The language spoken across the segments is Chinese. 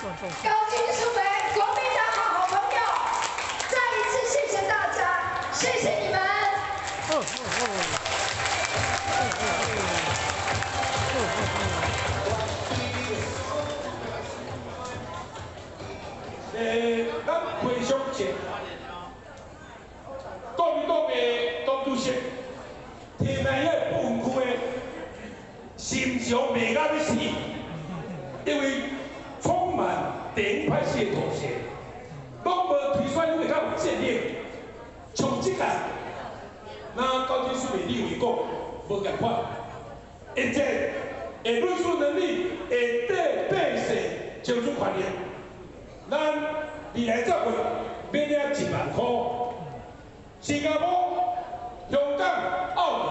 高金书为国民党好朋友，再一次谢谢大家，谢谢你们。咱回想前，国民党的党主席提名遐部分区的心肠袂甲要死，因为充满电派系的妥协，拢无推选会较有建议，像即届，那高金书的立委讲无共款，而且会论述能力会对百姓争取权益。咱未来10月免领1万块，新加坡、香港、澳门、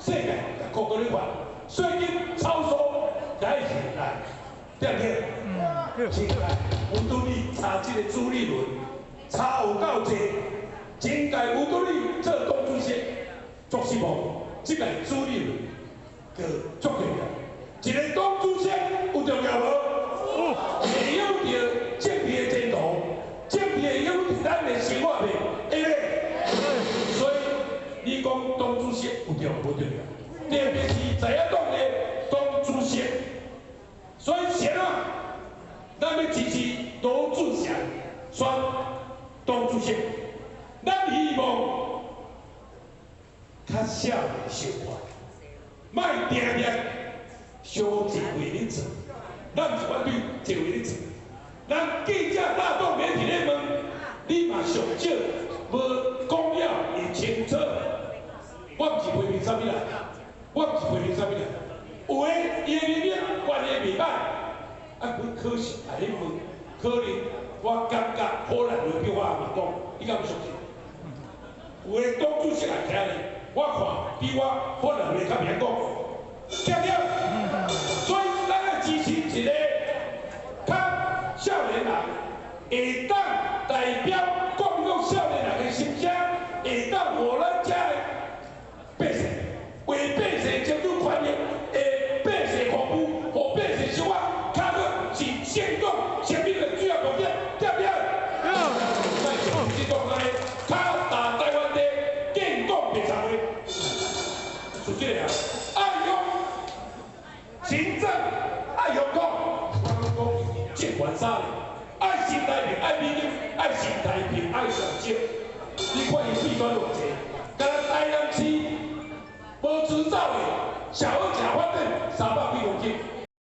世界各国咧款，税金超收来现来，对不对？现在有拄你查这个朱立伦，查有够济，前届有拄你做党主席，足失望，这届朱立伦个足重要。一个党主席有重要无？会用着政治的前途，政治会用着咱的生活面，会咧？所以你讲党主席有重无重要？特别是在野党的党主席，所以现在咱要支持罗俊祥选党主席，咱希望较少的生活，莫定定相一为咧做。咱是反对一为咧做，咱记者大众媒体咧问，你嘛上少无讲了会清楚。我毋是批评啥物啦，我毋是批评啥物啦。有诶伊诶理念观念袂歹，啊，阮可是来咧问，可能我感觉好难会叫我阿妈讲，你敢有相信？有诶党主席来听咧，我看比我好难会较名讲，对不对？所以。支持一个较少年人，会当代表国民党少年人的心声，会当互咱遮的百姓为百姓争取权益，会百姓服务，互百姓生活较好，是建党生命的主要目的，对不对？咱是民进党内较大台湾的建党别场会，是这样，爱用行政。爱香港，我讲接完啥嘞？爱心太平，爱民主，爱心太平，爱上街。你看伊弊端偌济，敢若台南市无遵守的，小二甲反正300几公斤。